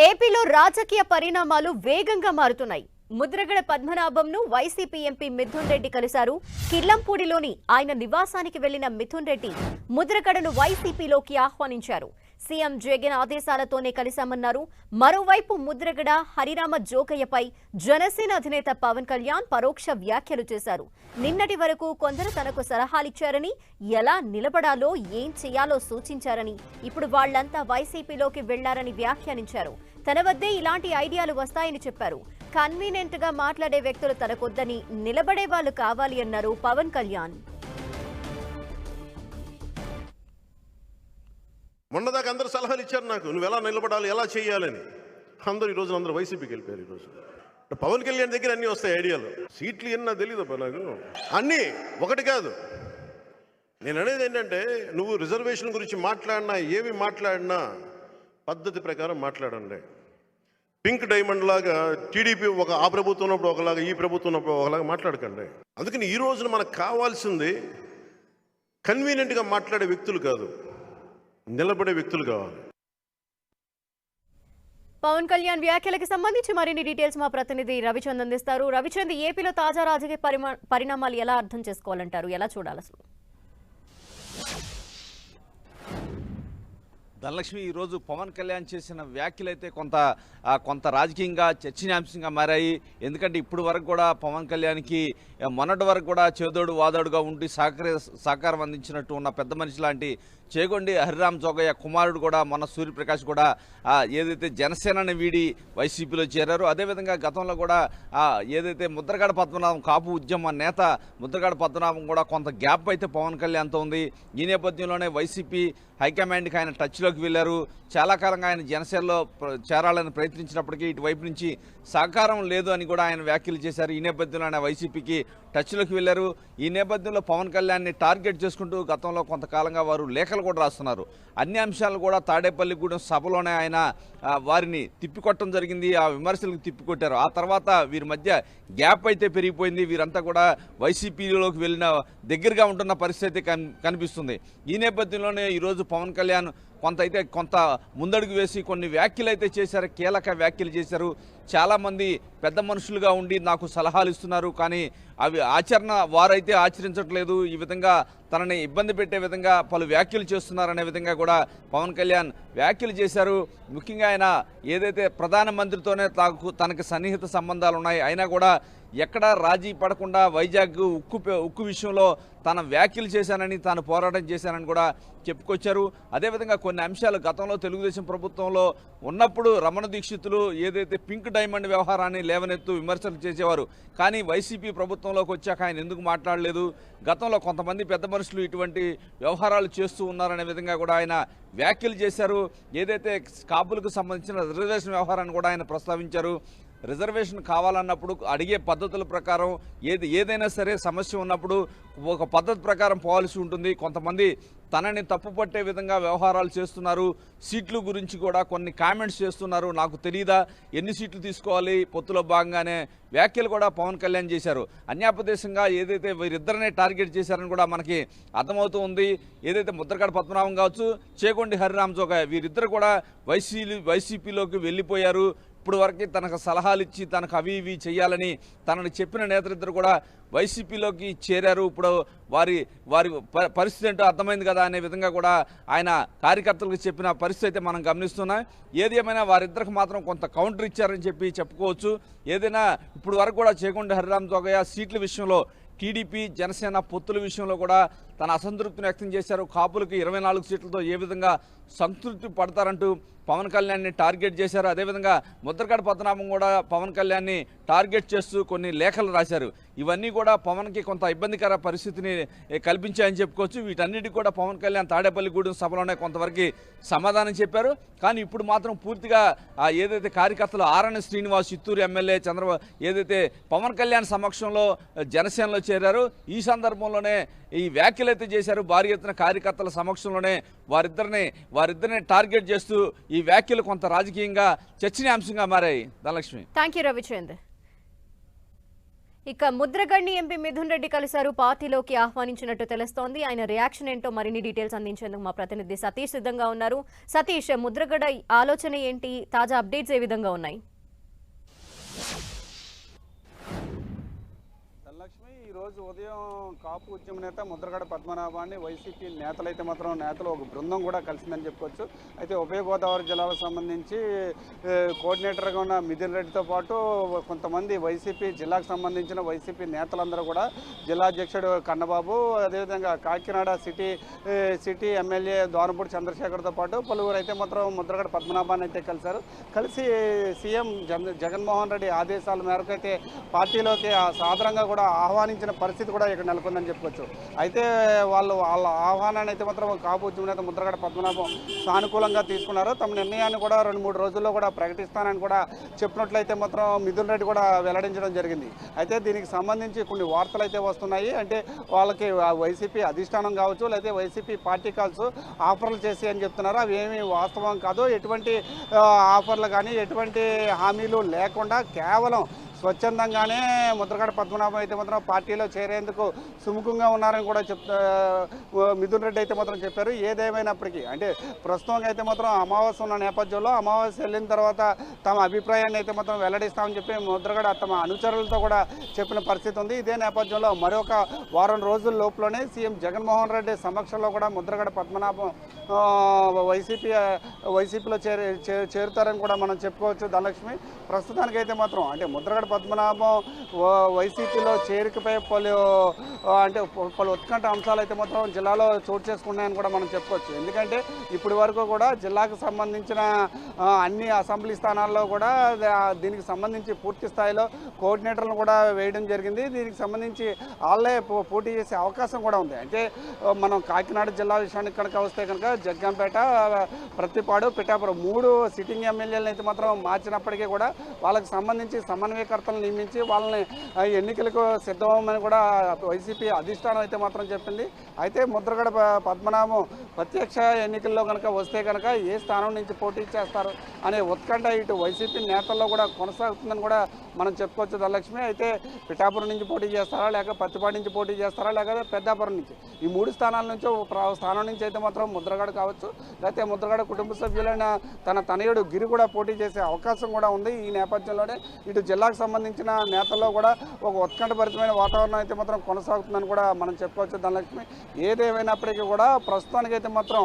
ఏపీలో రాజకీయ పరిణామాలు వేగంగా మారుతున్నాయి. ముద్రగడ పద్మనాభంను వైసీపీ ఎంపీ మిథున్ రెడ్డి కలిశారు. కిర్లంపూడిలోని ఆయన నివాసానికి వెళ్లిన మిథున్ రెడ్డి ముద్రగడను వైసీపీలోకి ఆహ్వానించారు. సీఎం జగన్ ఆదేశాలతోనే కలిశామన్నారు. మరోవైపు ముద్రగడ హరిరామ జోగయ్యపై జనసేన అధినేత పవన్ కళ్యాణ్ పరోక్ష వ్యాఖ్యలు చేశారు. నిన్నటి వరకు కొందరు తనకు సలహాలిచ్చారని, ఎలా నిలబడాలో ఏం చేయాలో సూచించారని, ఇప్పుడు వాళ్లంతా వైసీపీలోకి వెళ్లారని వ్యాఖ్యానించారు. తన వద్దే ఇలాంటి ఐడియాలు వస్తాయని చెప్పారు. కన్వీనియంట్ గా మాట్లాడే వ్యక్తులు తనకొద్దని, నిలబడే వాళ్ళు కావాలి అన్నారు పవన్ కళ్యాణ్. మొన్నదాకా అందరూ సలహాలు ఇచ్చారు నాకు, నువ్వు ఎలా నిలబడాలి, ఎలా చేయాలని. అందరూ వైసీపీకి వెళ్ళిపోయారు. ఈరోజు పవన్ కళ్యాణ్ దగ్గర అన్నీ వస్తాయి ఐడియాలు. సీట్లు ఎన్నా తెలియదబ్బా నాకు, అన్నీ ఒకటి కాదు. నేను అనేది ఏంటంటే, నువ్వు రిజర్వేషన్ గురించి మాట్లాడినా, ఏమి మాట్లాడినా పద్ధతి ప్రకారం మాట్లాడండి. పింక్ డైమండ్ లాగా టీడీపీ ఆ ప్రభుత్వం ఉన్నప్పుడు ఒకలాగా, ఈ ప్రభుత్వం ఉన్నప్పుడు ఒకలాగా మాట్లాడకండి. అందుకని ఈ రోజున మనకు కావాల్సింది కన్వీనియంట్గా మాట్లాడే వ్యక్తులు కాదు, నిలబడే వ్యక్తులు కావాలి. పవన్ కళ్యాణ్ వ్యాఖ్యలకు సంబంధించి మరిన్ని డీటెయిల్స్ మా ప్రతినిధి రవిచంద్ అందిస్తారు. రవిచంద్, ఏపీలో తాజా రాజకీయ పరిణామాలు ఎలా అర్థం చేసుకోవాలంటారు, ఎలా చూడాలి అసలు? ధనలక్ష్మి, ఈరోజు పవన్ కళ్యాణ్ చేసిన వ్యాఖ్యలు అయితే కొంత రాజకీయంగా చర్చనీయాంశంగా మారాయి. ఎందుకంటే ఇప్పుడు వరకు కూడా పవన్ కళ్యాణ్కి మొన్నటి వరకు కూడా చేదోడు వాదోడుగా ఉండి సహకారం అందించినట్టు ఉన్న పెద్ద మనిషి లాంటి చేగొండి హరిరామ జోగయ్య కుమారుడు కూడా, మొన్న సూర్యప్రకాష్ కూడా ఏదైతే జనసేనని వీడి వైసీపీలో చేరారో, అదేవిధంగా గతంలో కూడా ఏదైతే ముద్రగడ పద్మనాభం కాపు ఉద్యమ నేత ముద్రగడ పద్మనాభం కూడా కొంత గ్యాప్ అయితే పవన్ కళ్యాణ్తో ఉంది. ఈ నేపథ్యంలోనే వైసీపీ హైకమాండ్కి ఆయన టచ్లోకి వెళ్ళారు. చాలా కాలంగా ఆయన జనసేనలో చేరాలని ప్రయత్నించినప్పటికీ ఇటువైపు నుంచి సహకారం లేదు అని కూడా ఆయన వ్యాఖ్యలు చేశారు. ఈ నేపథ్యంలో ఆయన వైసీపీకి టచ్లోకి వెళ్ళారు. ఈ నేపథ్యంలో పవన్ కళ్యాణ్ని టార్గెట్ చేసుకుంటూ గతంలో కొంతకాలంగా వారు లేఖలు కూడా రాస్తున్నారు. అన్ని అంశాలు కూడా తాడేపల్లిగూడెం సభలోనే ఆయన వారిని తిప్పికొట్టడం జరిగింది. ఆ విమర్శలకు తిప్పికొట్టారు. ఆ తర్వాత వీరి మధ్య గ్యాప్ అయితే పెరిగిపోయింది. వీరంతా కూడా వైసీపీలోకి వెళ్ళిన దగ్గరగా ఉంటున్న పరిస్థితి కనిపిస్తుంది. ఈ నేపథ్యంలోనే ఈరోజు పవన్ కళ్యాణ్ కొంత ముందడుగు వేసి కొన్ని వ్యాఖ్యలు అయితే చేశారు, కీలక వ్యాఖ్యలు చేశారు. చాలామంది పెద్ద మనుషులుగా ఉండి నాకు సలహాలు ఇస్తున్నారు, కానీ అవి వారైతే ఆచరించట్లేదు. ఈ విధంగా తనని ఇబ్బంది పెట్టే విధంగా పలు వ్యాఖ్యలు చేస్తున్నారనే విధంగా కూడా పవన్ కళ్యాణ్ వ్యాఖ్యలు చేశారు. ముఖ్యంగా ఆయన ఏదైతే ప్రధానమంత్రితోనే తనకి సన్నిహిత సంబంధాలు ఉన్నాయి, అయినా కూడా ఎక్కడా రాజీ పడకుండా వైజాగ్ ఉక్కు విషయంలో తన వ్యాఖ్యలు చేశానని, తాను పోరాటం చేశానని కూడా చెప్పుకొచ్చారు. అదేవిధంగా కొన్ని అంశాలు గతంలో తెలుగుదేశం ప్రభుత్వంలో ఉన్నప్పుడు రమణ దీక్షితులు ఏదైతే పింక్ డైమండ్ వ్యవహారాన్ని లేవనెత్తు విమర్శలు చేసేవారు, కానీ వైసీపీ ప్రభుత్వంలోకి వచ్చాక ఆయన ఎందుకు మాట్లాడలేదు, గతంలో కొంతమంది పెద్ద మనుషులు ఇటువంటి వ్యవహారాలు చేస్తూ ఉన్నారనే విధంగా కూడా ఆయన వ్యాఖ్యలు చేశారు. ఏదైతే కాపులకు సంబంధించిన రిజర్వేషన్ వ్యవహారాన్ని కూడా ఆయన ప్రస్తావించారు. రిజర్వేషన్ కావాలన్నప్పుడు అడిగే పద్ధతుల ప్రకారం ఏదైనా సరే సమస్య ఉన్నప్పుడు ఒక పద్ధతి ప్రకారం పోవాల్సి ఉంటుంది. కొంతమంది తనని తప్పుపట్టే విధంగా వ్యవహారాలు చేస్తున్నారు. సీట్ల గురించి కూడా కొన్ని కామెంట్స్ చేస్తున్నారు. నాకు తెలియదా ఎన్ని సీట్లు తీసుకోవాలి, పొత్తులో భాగంగానే వ్యాఖ్యలు కూడా పవన్ కళ్యాణ్ చేశారు. అన్యాపదేశంగా ఏదైతే వీరిద్దరినే టార్గెట్ చేశారని కూడా మనకి అర్థమవుతూ ఉంది. ఏదైతే ముద్రగడ పద్మనాభం కావచ్చు, చేగొండి హరిరామ జోగయ్య, వీరిద్దరు కూడా వైసీపీలోకి వెళ్ళిపోయారు. ఇప్పుడు వరకు తనకు సలహాలు ఇచ్చి తనకు అవి ఇవి చేయాలని తనని చెప్పిన నేతలిద్దరు కూడా వైసీపీలోకి చేరారు. ఇప్పుడు వారి పరిస్థితి ఏంటో అర్థమైంది కదా అనే విధంగా కూడా ఆయన కార్యకర్తలకు చెప్పిన పరిస్థితి అయితే మనం గమనిస్తున్నాం. ఏది ఏమైనా వారిద్దరికి మాత్రం కొంత కౌంటర్ ఇచ్చారని చెప్పుకోవచ్చు. ఏదైనా ఇప్పుడు వరకు కూడా చేగొండి హరిరామ జోగయ్య సీట్ల విషయంలో టీడీపీ జనసేన పొత్తుల విషయంలో కూడా తన అసంతృప్తిని వ్యక్తం చేశారు. కాపులకు 24 సీట్లతో ఏ విధంగా సంతృప్తి పడతారంటూ పవన్ కళ్యాణ్ని టార్గెట్ చేశారు. అదేవిధంగా ముద్రగడ పద్మనాభం కూడా పవన్ కళ్యాణ్ని టార్గెట్ చేస్తూ కొన్ని లేఖలు రాశారు. ఇవన్నీ కూడా పవన్కి కొంత ఇబ్బందికర పరిస్థితిని కల్పించాయని చెప్పుకోవచ్చు. వీటన్నిటికీ కూడా పవన్ కళ్యాణ్ తాడేపల్లిగూడెం సభలోనే కొంతవరకు సమాధానం చెప్పారు. కానీ ఇప్పుడు మాత్రం పూర్తిగా ఏదైతే కార్యకర్తలు ఆర్ఎన్ శ్రీనివాస్ చిత్తూరు ఎమ్మెల్యే ఏదైతే పవన్ కళ్యాణ్ సమక్షంలో జనసేనలో చేరారు, ఈ సందర్భంలోనే ఈ వ్యాఖ్యలు అయితే చేశారు. భారీ ఎత్తున కార్యకర్తల సమక్షంలోనే వారిద్దరిని టార్గెట్ చేస్తూ ఈ వ్యాఖ్యలు కొంత రాజకీయంగా చర్చనీయాంశంగా మారాయి. Dhanalakshmi, thank you Ravichand. ఇక ముద్రగడ్ని ఎంపీ మిథున్ రెడ్డి కలిశారు. పార్టీలోకి ఆహ్వానించినట్టు తెలుస్తోంది. ఆయన రియాక్షన్ ఏంటో మరిన్ని డీటెయిల్స్ అందించేందుకు మా ప్రతినిధి సతీష్ సిద్ధంగా ఉన్నారు. సతీష్, ముద్రగడ ఆలోచన ఏంటి? తాజా అప్డేట్స్ ఏ విధంగా ఉన్నాయి? ఈరోజు ఉదయం కాపు ఉద్యమ నేత ముద్రగడ పద్మనాభాన్ని వైసీపీ నేతలైతే మాత్రం నేతలు ఒక బృందం కూడా కలిసిందని చెప్పుకోవచ్చు. అయితే ఉభయ గోదావరి జిల్లాలకు సంబంధించి కోఆర్డినేటర్గా ఉన్న మిథున్ రెడ్డితో పాటు కొంతమంది వైసీపీ జిల్లాకు సంబంధించిన వైసీపీ నేతలందరూ కూడా జిల్లా అధ్యక్షుడు కన్నబాబు, అదేవిధంగా కాకినాడ సిటీ ఎమ్మెల్యే దోనపూడి చంద్రశేఖర్తో పాటు పలువురు అయితే మాత్రం ముద్రగడ పద్మనాభాన్ని అయితే కలిసి సీఎం జగన్మోహన్ రెడ్డి ఆదేశాల మేరకు అయితే పార్టీలోకి సాదరంగా కూడా ఆహ్వానించిన పరిస్థితి కూడా ఇక్కడ నెలకొందని చెప్పుకోవచ్చు. అయితే వాళ్ళ ఆహ్వానాన్ని అయితే మాత్రం కాపు ఉద్యమ నేత ముద్రగడ పద్మనాభం సానుకూలంగా తీసుకున్నారు. తమ నిర్ణయాన్ని కూడా 2-3 రోజుల్లో కూడా ప్రకటిస్తానని కూడా చెప్పినట్లయితే మాత్రం మిథున్ రెడ్డి కూడా వెల్లడించడం జరిగింది. అయితే దీనికి సంబంధించి కొన్ని వార్తలు అయితే వస్తున్నాయి. అంటే వాళ్ళకి వైసీపీ అధిష్టానం కావచ్చు, లేకపోతే వైసీపీ పార్టీ కాల్స్ ఆఫర్లు చేసి అని చెప్తున్నారు. అవి ఏమీ వాస్తవం కాదు. ఎటువంటి ఆఫర్లు కానీ ఎటువంటి హామీలు లేకుండా కేవలం స్వచ్ఛందంగానే ముద్రగడ పద్మనాభం అయితే మాత్రం పార్టీలో చేరేందుకు సుముఖంగా ఉన్నారని కూడా మిథున్ రెడ్డి అయితే మాత్రం చెప్పారు. ఏదేమైనప్పటికీ అంటే ప్రస్తుతం అయితే మాత్రం అమావాస్య ఉన్న నేపథ్యంలో అమావాస్య వెళ్ళిన తర్వాత తమ అభిప్రాయాన్ని అయితే మాత్రం వెల్లడిస్తామని చెప్పి ముద్రగడ తమ అనుచరులతో కూడా చెప్పిన పరిస్థితి ఉంది. ఇదే నేపథ్యంలో మరొక వారం రోజుల లోపులోనే సీఎం జగన్మోహన్ రెడ్డి సమక్షంలో కూడా ముద్రగడ పద్మనాభం వైసీపీలో చేరుతారని కూడా మనం చెప్పుకోవచ్చు. ధనలక్ష్మి, ప్రస్తుతానికైతే మాత్రం అంటే ముద్రగడ పద్మనాభం వైసీపీలో చేరికపై పలు ఉత్కంఠ అంశాలు అయితే మొత్తం జిల్లాలో చోటు చేసుకున్నాయని కూడా మనం చెప్పుకోవచ్చు. ఎందుకంటే ఇప్పటి వరకు కూడా జిల్లాకు సంబంధించిన అన్ని అసెంబ్లీ స్థానాల్లో కూడా దీనికి సంబంధించి పూర్తి స్థాయిలో కోఆర్డినేటర్లను కూడా వేయడం జరిగింది. దీనికి సంబంధించి వాళ్ళే పోటీ చేసే అవకాశం కూడా ఉంది. అంటే మనం కాకినాడ జిల్లా విషయానికి కనుక వస్తే కనుక జగ్గంపేట, ప్రత్తిపాడు, పిఠాపురం 3 సిట్టింగ్ ఎమ్మెల్యేలను అయితే మాత్రం మార్చినప్పటికీ కూడా వాళ్ళకి సంబంధించి సమన్వయకర్తలను నియమించి వాళ్ళని ఎన్నికలకు సిద్ధమని కూడా వైసీపీ అధిష్టానం అయితే మాత్రం చెప్పింది. అయితే ముద్రగడ పద్మనాభం ప్రత్యక్ష ఎన్నికల్లో కనుక వస్తే కనుక ఏ స్థానం నుంచి పోటీ చేస్తారు అనే ఉత్కంఠ ఇటు వైసీపీ నేతల్లో కూడా కొనసాగుతుందని కూడా మనం చెప్పుకోవచ్చు. ధనలక్ష్మి, అయితే పిఠాపురం నుంచి పోటీ చేస్తారా, లేక పత్తిపాడు నుంచి పోటీ చేస్తారా, లేకపోతే పెద్దాపురం నుంచి, ఈ 3 స్థానాల నుంచి స్థానం నుంచి అయితే మాత్రం ముద్రగడ కావచ్చు, లేకపోతే ముద్రగడ కుటుంబ సభ్యులైన తన తనయుడు గిరి కూడా పోటీ చేసే అవకాశం కూడా ఉంది. ఈ నేపథ్యంలోనే ఇటు జిల్లాకు సంబంధించిన నేతల్లో కూడా ఒక ఉత్కంఠభరితమైన వాతావరణం అయితే మాత్రం కొనసాగుతుందని కూడా మనం చెప్పుకోవచ్చు. ధనలక్ష్మి, ఏదేమైనప్పటికీ కూడా ప్రస్తుతానికైతే మాత్రం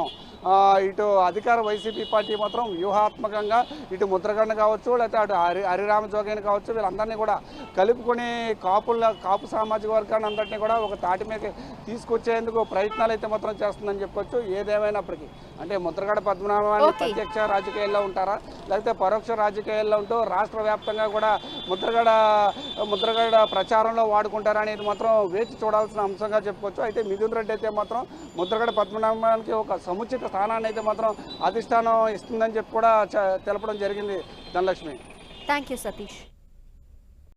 ఇటు అధికార వైసీపీ పార్టీ మాత్రం వ్యూహాత్మకంగా ఇటు ముద్రగడను కావచ్చు, లేకపోతే అటు హరిరామ జోగయ్యని కావచ్చు, వీళ్ళందరినీ కూడా కలుపుకొని కాపు సామాజిక వర్గాన్ని అందరినీ కూడా ఒక తాటి మీద తీసుకొచ్చేందుకు ప్రయత్నాలు అయితే మాత్రం చేస్తుందని చెప్పుకోవచ్చు. ఏదేమైనప్పటికీ అంటే ముద్రగడ పద్మనాభాన్ని ప్రత్యక్ష రాజకీయాల్లో ఉంటారా, లేకపోతే పరోక్ష రాజకీయాల్లో ఉంటూ రాష్ట్ర వ్యాప్తంగా కూడా ముద్రగడ ప్రచారంలో వాడుకుంటారా అనేది మాత్రం వేచి చూడాల్సిన అంశంగా చెప్పుకోవచ్చు. అయితే మిథున్ రెడ్డి అయితే మాత్రం ముద్రగడ పద్మనాభానికి ఒక సముచిత స్థానాన్ని అయితే మాత్రం అధిష్టానం ఇస్తుందని చెప్పి కూడా తెలపడం జరిగింది. Dhanalakshmi, thank you Satish.